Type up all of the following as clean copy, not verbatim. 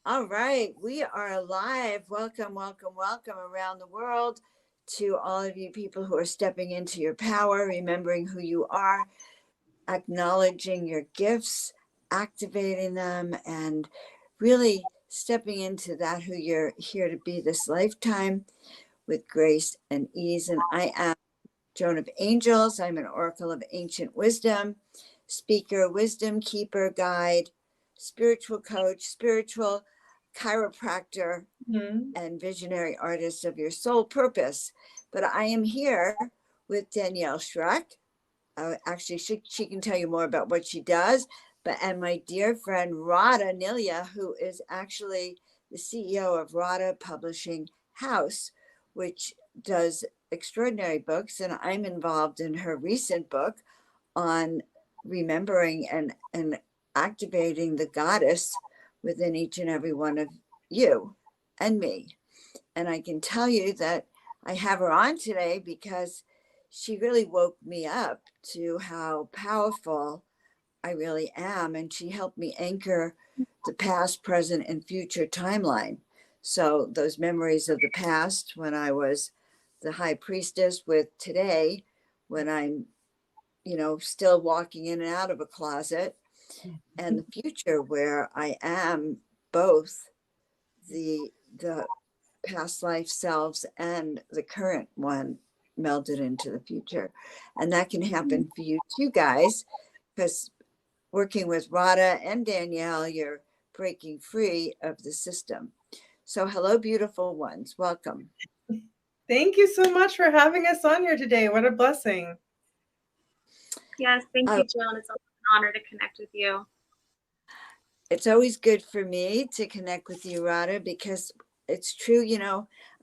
All right, we are live. Welcome, welcome, welcome around the world to all of you people who are stepping into your power, remembering who you are, acknowledging your gifts, activating them, and really stepping into that who you're here to be this lifetime with grace and ease. And I am Joan of Angels. I'm an oracle of ancient wisdom, speaker, wisdom keeper, guide, spiritual coach, spiritual chiropractor, and visionary artist of your soul purpose. But I am here with Danielle Schreck. Actually, she can tell you more about what she does. And my dear friend Radha Nilya, who is actually the CEO of Radha Publishing House, which does extraordinary books. And I'm involved in her recent book on remembering and activating the goddess within each and every one of you and me. And I can tell you that I have her on today because she really woke me up to how powerful I really am. And she helped me anchor the past, present, and future timeline. So those memories of the past when I was the high priestess with today, when I'm, still walking in and out of a closet, and the future where I am both the past life selves and the current one melded into the future. And that can happen for you too, guys, because working with Radha and Danielle, you're breaking free of the system. So hello, beautiful ones. Welcome. Thank you so much for having us on here today. What a blessing. Yes, thank you, Joan. It's an honor to connect with you. It's always good for me to connect with you, Radha, because it's true.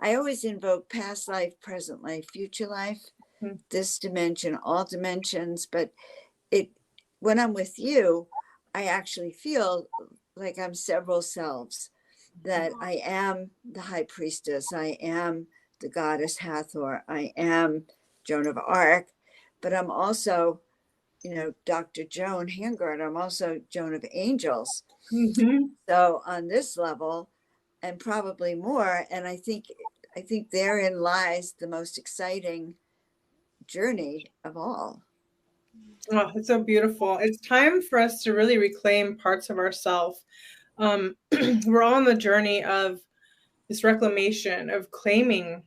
I always invoke past life, present life, future life, this dimension, all dimensions. But when I'm with you, I actually feel like I'm several selves, that I am the high priestess, I am the goddess Hathor, I am Joan of Arc, but I'm also, Dr. Joan Hangard, I'm also Joan of Angels. So on this level, and probably more, and I think therein lies the most exciting journey of all. Oh, it's so beautiful. It's time for us to really reclaim parts of ourselves. We're all on the journey of this reclamation, of claiming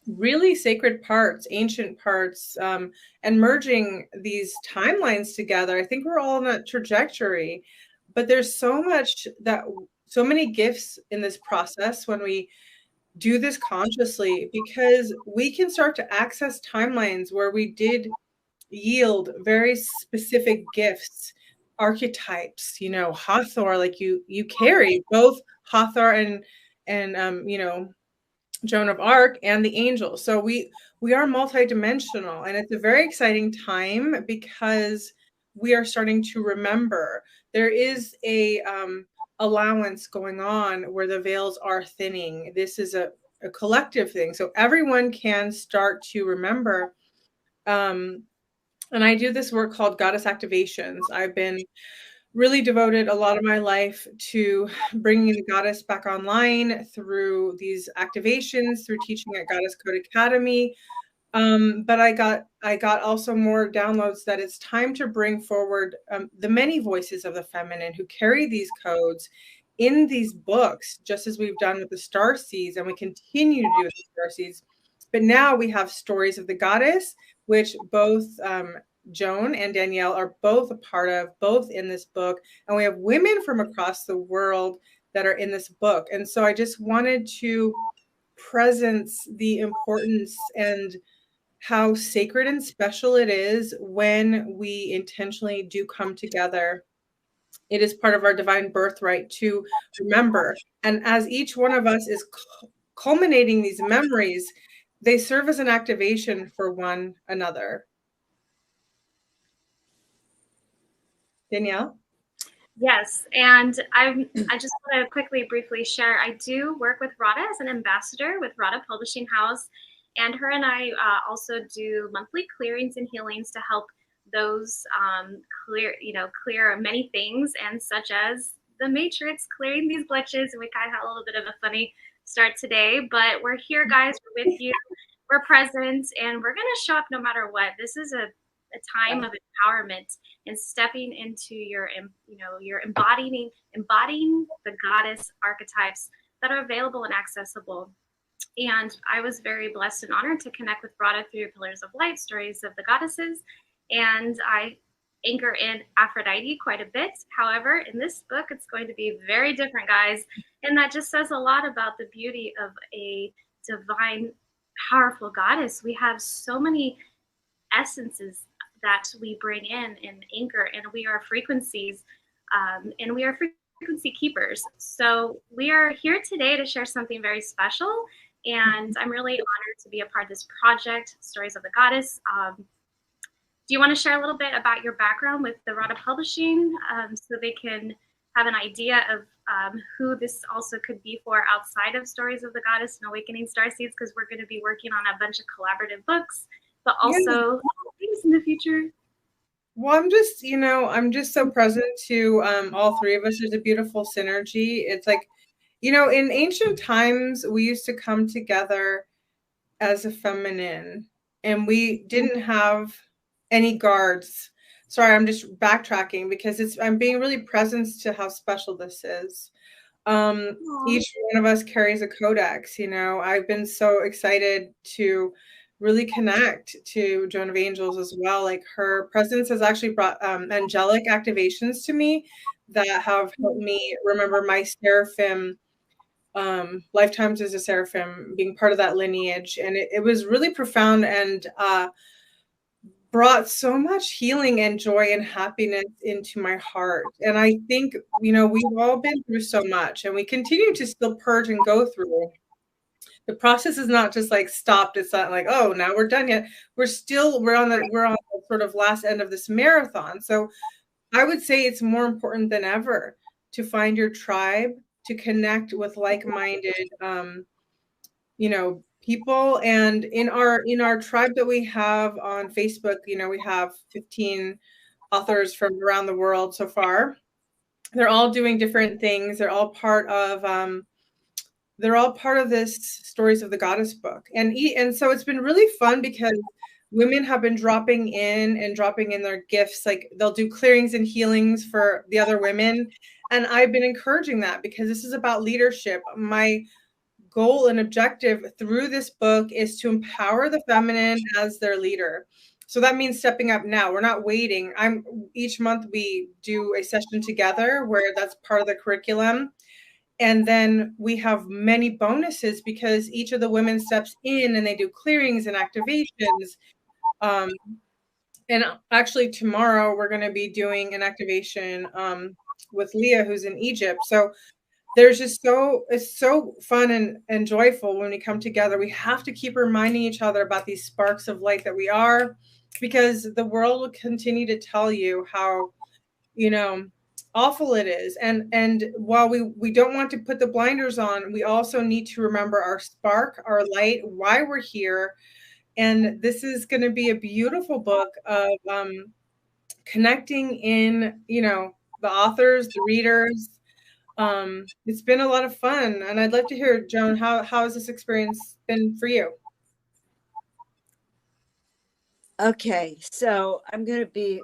really sacred parts, ancient parts, and merging these timelines together. I think we're all on that trajectory, but there's so many gifts in this process when we do this consciously, because we can start to access timelines where we did yield very specific gifts, archetypes, Hathor, like you carry both Hathor and Joan of Arc and the angel. So we are multidimensional, and it's a very exciting time because we are starting to remember. There is a allowance going on where the veils are thinning. This is a collective thing, so everyone can start to remember. And I do this work called Goddess Activations. I've been really devoted a lot of my life to bringing the goddess back online through these activations, through teaching at Goddess Code Academy. But I got also more downloads that it's time to bring forward the many voices of the feminine who carry these codes in these books, just as we've done with the star seeds, and we continue to do with the star seeds. But now we have stories of the goddess, which both Joan and Danielle are both a part of, both in this book. And we have women from across the world that are in this book. And so I just wanted to presence the importance and how sacred and special it is when we intentionally do come together. It is part of our divine birthright to remember. And as each one of us is culminating these memories, they serve as an activation for one another. Danielle? Yes, and I just want to quickly, briefly share. I do work with Radha as an ambassador with Radha Publishing House, and her and I also do monthly clearings and healings to help those clear many things, and such as the Matrix, clearing these glitches. And we kind of had a little bit of a funny start today, but we're here, guys. We're with you. We're present, and we're going to show up no matter what. This is a time of empowerment and stepping into your, you're embodying the goddess archetypes that are available and accessible. And I was very blessed and honored to connect with Radha through Pillars of Light, Stories of the Goddesses. And I anchor in Aphrodite quite a bit. However, in this book, it's going to be very different, guys. And that just says a lot about the beauty of a divine, powerful goddess. We have so many essences that we bring in and anchor, and we are frequencies, and we are frequency keepers. So we are here today to share something very special, and I'm really honored to be a part of this project, Stories of the Goddess. Do you want to share a little bit about your background with the Radha Publishing, so they can have an idea of who this also could be for outside of Stories of the Goddess and Awakening Starseeds, because we're going to be working on a bunch of collaborative books, but also things in the future. Well, I'm just so present to all three of us. There's a beautiful synergy. It's like, in ancient times, we used to come together as a feminine, and we didn't have any guards. Sorry, I'm just backtracking because I'm being really present to how special this is. Each one of us carries a codex. I've been so excited to really connect to Joan of Angels as well. Like, her presence has actually brought angelic activations to me that have helped me remember my seraphim lifetimes as a seraphim, being part of that lineage. And it was really profound and brought so much healing and joy and happiness into my heart. And I think, we've all been through so much, and we continue to still purge and go through. The process is not just like stopped. It's not like, oh, now we're done yet. We're on the sort of last end of this marathon. So I would say it's more important than ever to find your tribe, to connect with like-minded, people. And in our tribe that we have on Facebook, we have 15 authors from around the world so far. They're all doing different things. They're all part of this Stories of the Goddess book. And so it's been really fun because women have been dropping in their gifts. Like, they'll do clearings and healings for the other women. And I've been encouraging that because this is about leadership. My goal and objective through this book is to empower the feminine as their leader. So that means stepping up now. We're not waiting. Each month we do a session together where that's part of the curriculum. And then we have many bonuses because each of the women steps in and they do clearings and activations. And actually tomorrow we're going to be doing an activation with Leah, who's in Egypt. So it's so fun and joyful when we come together. We have to keep reminding each other about these sparks of light that we are, because the world will continue to tell you how, awful it is. And while we don't want to put the blinders on, we also need to remember our spark, our light, why we're here. And this is going to be a beautiful book of connecting in, the authors, the readers. It's been a lot of fun, and I'd love to hear, Joan, how has this experience been for you? Okay, so I'm going to be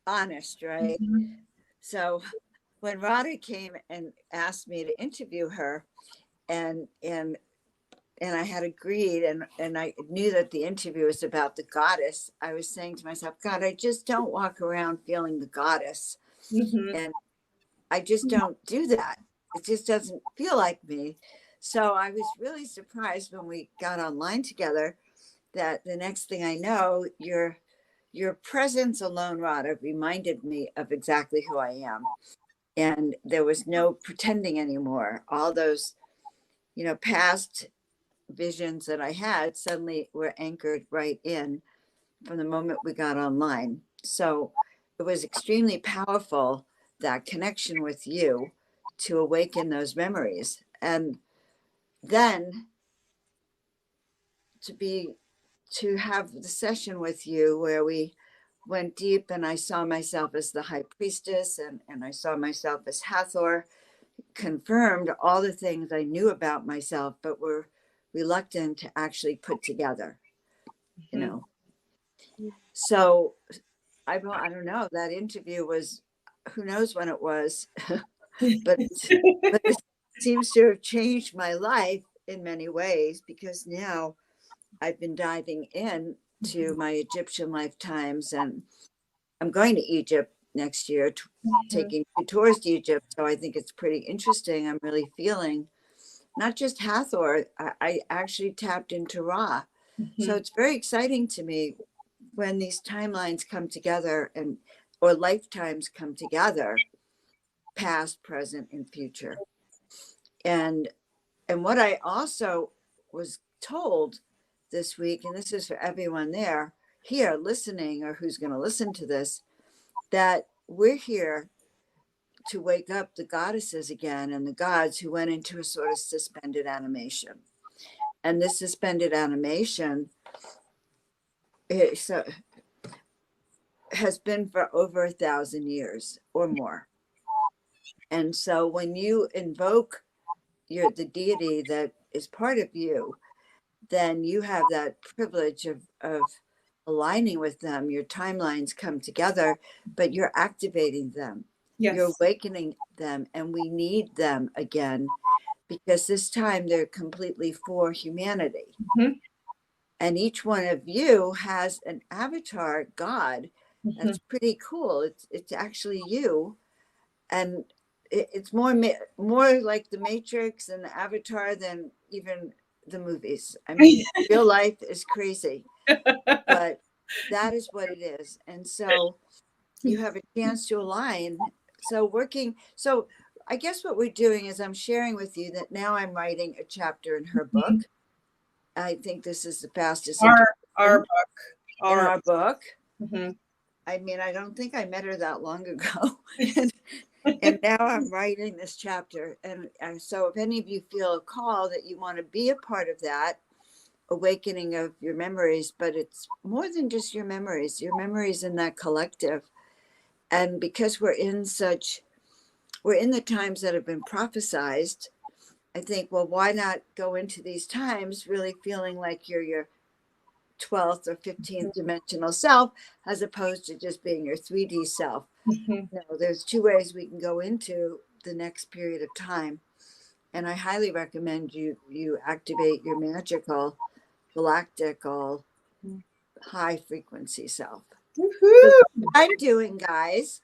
honest, right? Mm-hmm. So when Radha came and asked me to interview her, and I had agreed, and I knew that the interview was about the goddess, I was saying to myself, God, I just don't walk around feeling the goddess. Mm-hmm. And I just don't do that. It just doesn't feel like me. So I was really surprised when we got online together that the next thing I know, your presence alone, Radha, reminded me of exactly who I am. And there was no pretending anymore. All those, past visions that I had suddenly were anchored right in from the moment we got online. So it was extremely powerful, that connection with you, to awaken those memories. And then to have the session with you where we went deep, and I saw myself as the high priestess, and I saw myself as Hathor, confirmed all the things I knew about myself, but were reluctant to actually put together, you know. So I don't know. That interview was, who knows when it was, but it seems to have changed my life in many ways, because now I've been diving in to my Egyptian lifetimes, and I'm going to Egypt next year, taking 2 tours to Egypt. So I think it's pretty interesting. I'm really feeling not just Hathor, I actually tapped into Ra. So it's very exciting to me when these timelines come together, and or lifetimes come together, past, present, and future. And what I also was told this week, and this is for everyone here listening, or who's going to listen to this, that we're here to wake up the goddesses again, and the gods who went into a sort of suspended animation. And this suspended animation has been for over 1,000 years or more. And so when you invoke the deity that is part of you, then you have that privilege of aligning with them. Your timelines come together, but you're activating them. Yes. You're awakening them, and we need them again, because this time they're completely for humanity. And each one of you has an avatar god. That's pretty cool. It's actually you, and it's more like the Matrix and the Avatar than even the movies. I mean, real life is crazy, but that is what it is. And so you have a chance to align. So I guess what we're doing is I'm sharing with you that now I'm writing a chapter in her book. I think this is the fastest our book. I mean, I don't think I met her that long ago. And now I'm writing this chapter. And so if any of you feel a call that you want to be a part of that awakening of your memories, but it's more than just your memories in that collective. And because we're in the times that have been prophesized, I think, well, why not go into these times really feeling like you're your 12th or 15th dimensional self, as opposed to just being your 3D self. There's 2 ways we can go into the next period of time. And I highly recommend you activate your magical, galactical, high frequency self. So I'm doing, guys.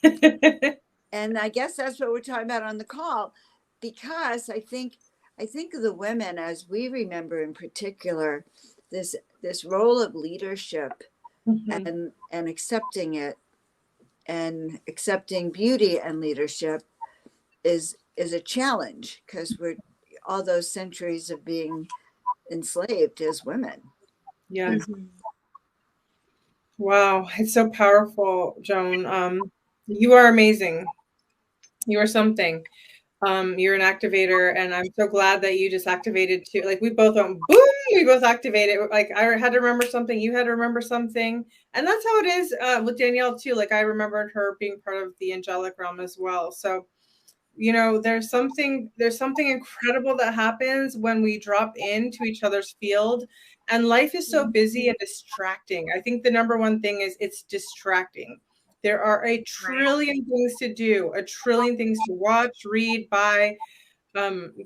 And I guess that's what we're talking about on the call, because I think of the women, as we remember in particular, this role of leadership, and accepting it, and accepting beauty and leadership is a challenge, because we're all those centuries of being enslaved as women. Yes. Wow, it's so powerful, Joan. You are amazing. You are something. You're an activator, and I'm so glad that you just activated too. Like, we both went boom, we both activated. Like, I had to remember something, you had to remember something. And that's how it is with Danielle too. Like, I remembered her being part of the angelic realm as well. So, there's something incredible that happens when we drop into each other's field. And life is so busy and distracting. I think the number one thing is it's distracting. There are a trillion things to do, a trillion things to watch, read, buy,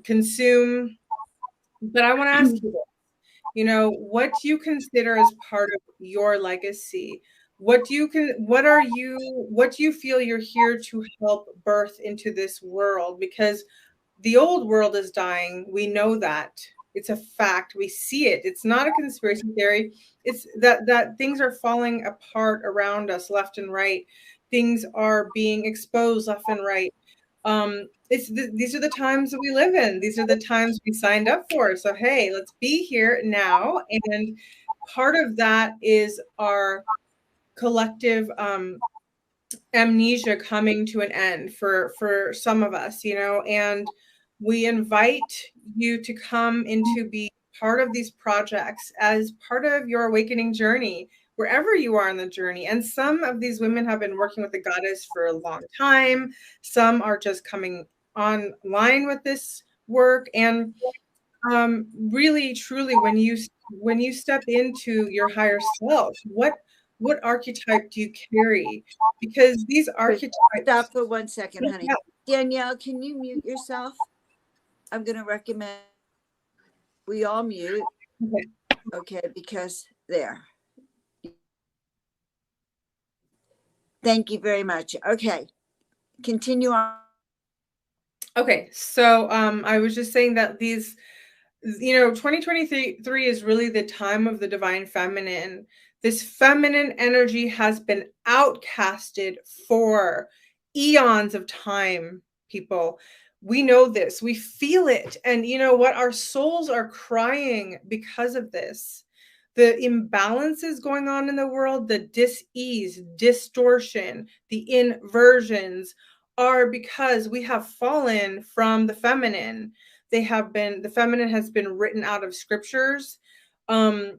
consume. But I want to ask you, what do you consider as part of your legacy? What do you feel you're here to help birth into this world? Because the old world is dying. We know that. It's a fact. We see it. It's not a conspiracy theory. It's that things are falling apart around us left and right. Things are being exposed left and right. These are the times that we live in. These are the times we signed up for. So, hey, let's be here now. And part of that is our collective amnesia coming to an end for some of us, and we invite you to come into be part of these projects as part of your awakening journey. wherever you are in the journey. And some of these women have been working with the goddess for a long time. Some are just coming online with this work. And really, truly, when you step into your higher self, what archetype do you carry? Because these archetypes. Stop for 1 second, honey. Yeah. Danielle, can you mute yourself? I'm going to recommend we all mute. Okay. Okay, because there. Thank you very much. Okay, continue on. Okay, so I was just saying that these, 2023 is really the time of the divine feminine. This feminine energy has been outcasted for eons of time, people. We know this, we feel it. And you know what? Our souls are crying because of this. The imbalances going on in the world, the dis-ease, distortion, the inversions are because we have fallen from the feminine. The feminine has been written out of scriptures. I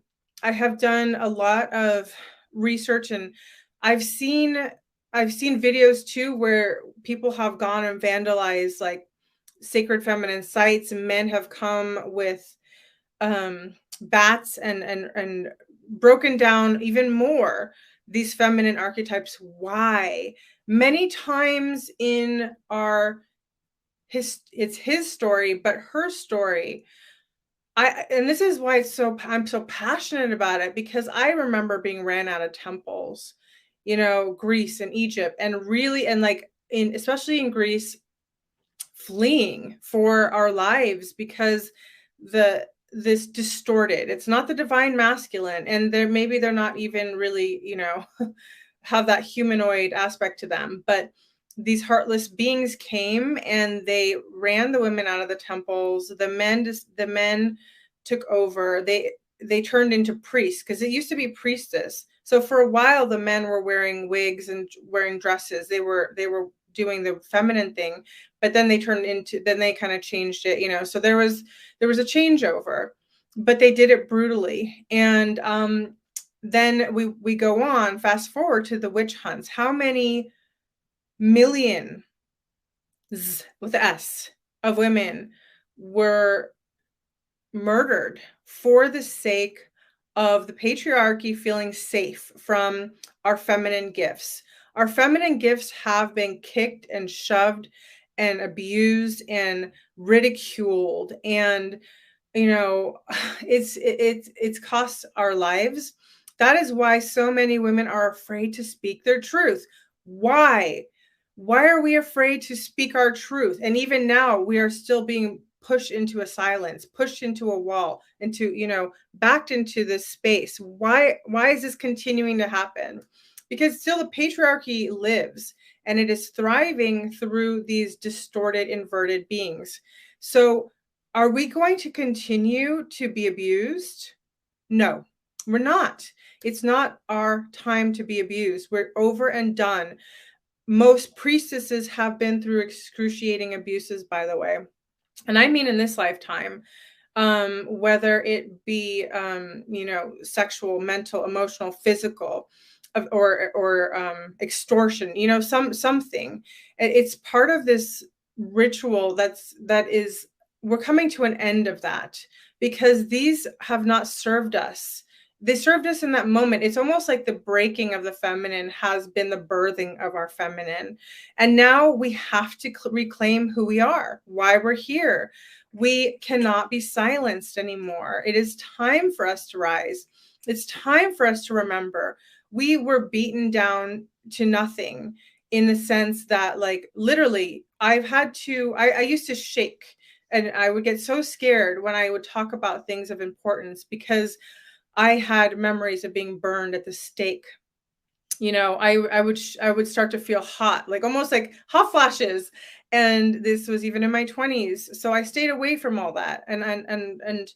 have done a lot of research, and I've seen videos too where people have gone and vandalized like sacred feminine sites, and men have come with bats and broken down even more these feminine archetypes. Why? Many times in our it's his story, but her story. And this is why I'm so passionate about it, because I remember being ran out of temples, Greece and Egypt, and really, and like especially in Greece, fleeing for our lives because this distorted, it's not the divine masculine, and they're not even really, have that humanoid aspect to them, but these heartless beings came and they ran the women out of the temples. The men took over. They turned into priests, because it used to be priestess. So for a while the men were wearing wigs and wearing dresses. They were doing the feminine thing, but then they kind of changed it, so there was a changeover, but they did it brutally. And then we go on, fast forward to the witch hunts. How many millions with S of women were murdered for the sake of the patriarchy feeling safe from our feminine gifts? Our feminine gifts have been kicked and shoved and abused and ridiculed, and it's cost our lives. That is why so many women are afraid to speak their truth. Why are we afraid to speak our truth? And even now we are still being pushed into a silence, pushed into a wall, backed into this space. Why is this continuing to happen? Because still the patriarchy lives, and it is thriving through these distorted, inverted beings. So are we going to continue to be abused? No, we're not. It's not our time to be abused. We're over and done. Most priestesses have been through excruciating abuses, by the way. And I mean in this lifetime, whether it be, sexual, mental, emotional, physical, or extortion, something. It's part of this ritual we're coming to an end of that, because these have not served us. They served us in that moment. It's almost like the breaking of the feminine has been the birthing of our feminine. And now we have to reclaim who we are, why we're here. We cannot be silenced anymore. It is time for us to rise. It's time for us to remember we were beaten down to nothing, in the sense that, like, literally, I used to shake, and I would get so scared when I would talk about things of importance, because I had memories of being burned at the stake. I would start to feel hot, like almost like hot flashes. And this was even in my 20s. So I stayed away from all that. And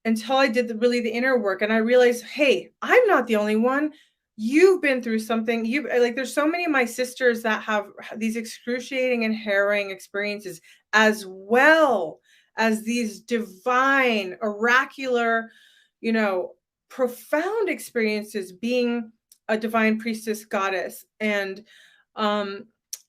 until I did the inner work, and I realized, hey, I'm not the only one. You've been through something. There's so many of my sisters that have these excruciating and harrowing experiences, as well as these divine, oracular, profound experiences being a divine priestess goddess. And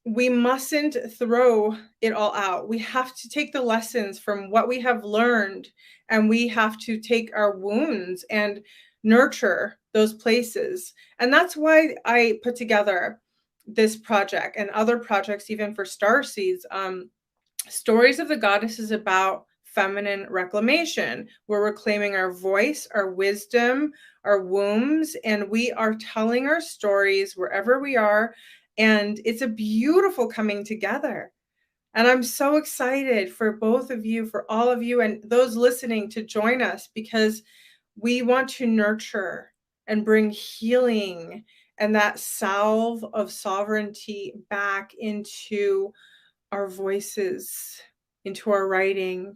we mustn't throw it all out. We have to take the lessons from what we have learned, and we have to take our wounds and nurture those places. And that's why I put together this project and other projects, even for Starseeds. Stories of the Goddess is about feminine reclamation. We're reclaiming our voice, our wisdom, our wombs, and we are telling our stories wherever we are. And it's a beautiful coming together. And I'm so excited for both of you, for all of you, and those listening to join us, because we want to nurture and bring healing and that salve of sovereignty back into our voices, into our writing,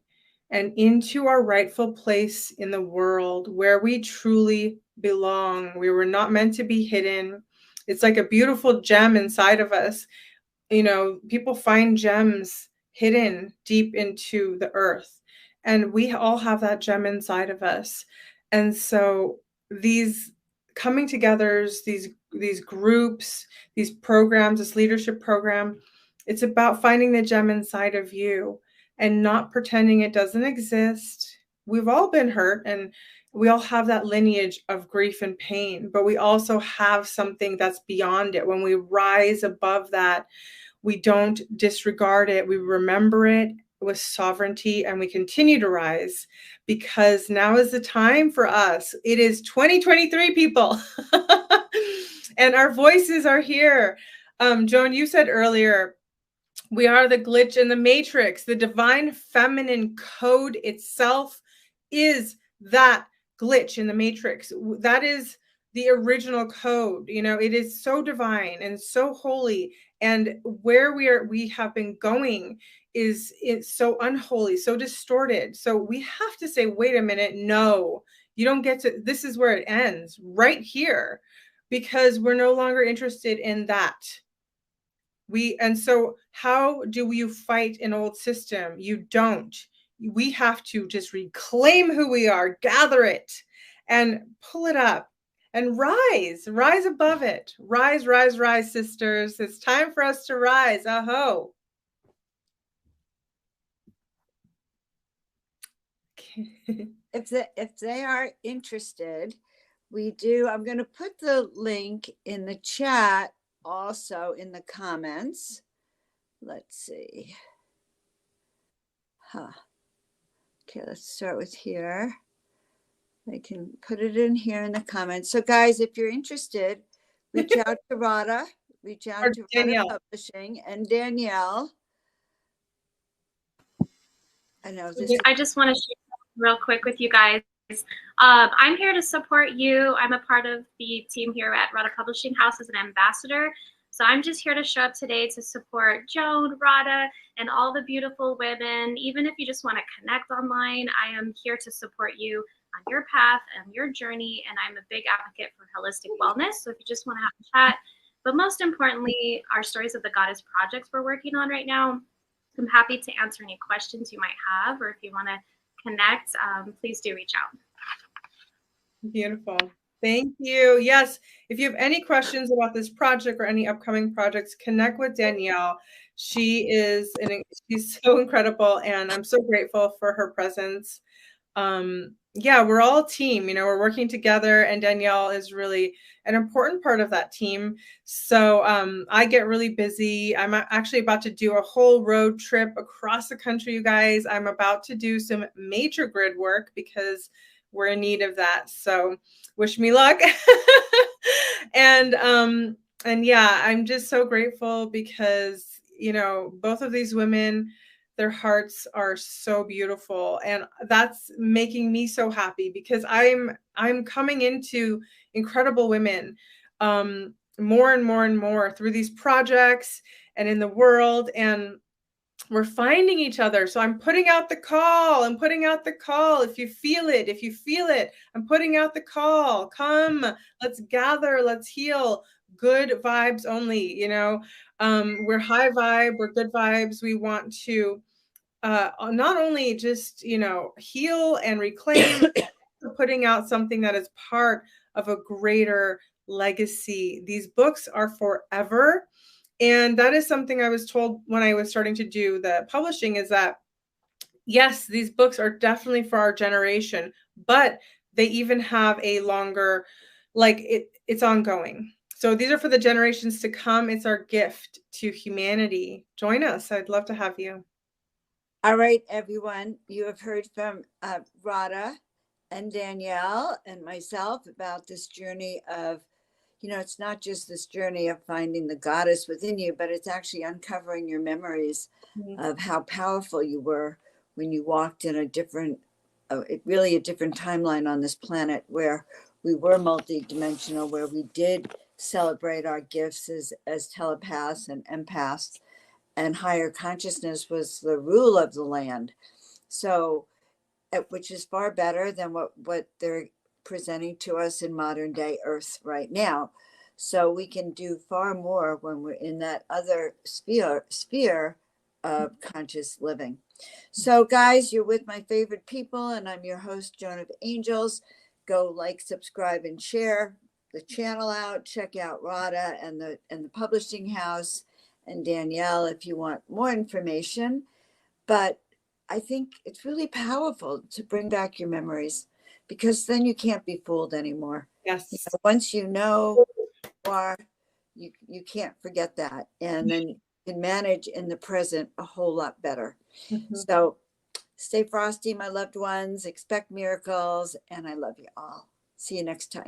and into our rightful place in the world where we truly belong. We were not meant to be hidden. It's like a beautiful gem inside of us. You know, people find gems hidden deep into the earth, and we all have that gem inside of us. And so these coming togethers, these groups, these programs, this leadership program, it's about finding the gem inside of you and not pretending it doesn't exist. We've all been hurt, and we all have that lineage of grief and pain, but we also have something that's beyond it. When we rise above that, we don't disregard it. We remember it with sovereignty, and we continue to rise, because now is the time for us. It is 2023, people. And our voices are here. Joan, you said earlier, we are the glitch in the matrix. The divine feminine code itself is that glitch in the matrix. That is the original code. You know, it is so divine and so holy. And where we have been going is it's so unholy, so distorted. So we have to say, wait a minute, no, you don't get to, this is where it ends, right here, because we're no longer interested in that. And so how do you fight an old system? You don't. We have to just reclaim who we are, gather it, and pull it up and rise above it. Rise, sisters. It's time for us to rise. Aho. If they are interested, I'm going to put the link in the chat, also in the comments. Let's see. Okay, let's start with here. I can put it in here in the comments. So guys, if you're interested, reach out to Rada, reach out to Rada Publishing, and Danielle. I just want to share real quick with you guys. I'm here to support you. I'm a part of the team here at Rada Publishing House as an ambassador. So I'm just here to show up today to support Joan, Rada, and all the beautiful women. Even if you just want to connect online, I am here to support you on your path and your journey. And I'm a big advocate for holistic wellness. So if you just want to have a chat, but most importantly, our Stories of the Goddess projects we're working on right now, I'm happy to answer any questions you might have, or if you want to connect, please do reach out. Beautiful. Thank you. Yes, if you have any questions about this project or any upcoming projects, connect with Danielle. She's so incredible, and I'm so grateful for her presence. Yeah, we're all a team, you know, we're working together, and Danielle is really an important part of that team. So I get really busy. I'm actually about to do a whole road trip across the country, you guys. I'm about to do some major grid work because we're in need of that. So wish me luck. And yeah, I'm just so grateful because, you know, both of these women, their hearts are so beautiful, and that's making me so happy because I'm coming into incredible women more and more and more through these projects and in the world, and we're finding each other. So I'm putting out the call. If you feel it, I'm putting out the call. Come, let's gather, let's heal. Good vibes only, you know. We're high vibe, we're good vibes. We want to not only just, you know, heal and reclaim, putting out something that is part of a greater legacy. These books are forever. And that is something I was told when I was starting to do the publishing, is that, yes, these books are definitely for our generation, but they even have a longer, it's ongoing. So these are for the generations to come. It's our gift to humanity. Join us. I'd love to have you. All right, everyone. You have heard from Radha and Danielle and myself about this journey of, it's not just this journey of finding the goddess within you, but it's actually uncovering your memories of how powerful you were when you walked in a different timeline on this planet, where we were multidimensional, where we did celebrate our gifts as telepaths and empaths, and higher consciousness was the rule of the land. So, which is far better than what they're presenting to us in modern day Earth right now. So we can do far more when we're in that other sphere of conscious living. So guys, you're with my favorite people, and I'm your host, Joan of Angels. Go like, subscribe, and share the channel out. Check out Radha and the publishing house, and Danielle if you want more information. But I think it's really powerful to bring back your memories, because then you can't be fooled anymore. Yes. Once you know who are, you can't forget that. And then you can manage in the present a whole lot better. So stay frosty, my loved ones. Expect miracles. And I love you all. See you next time.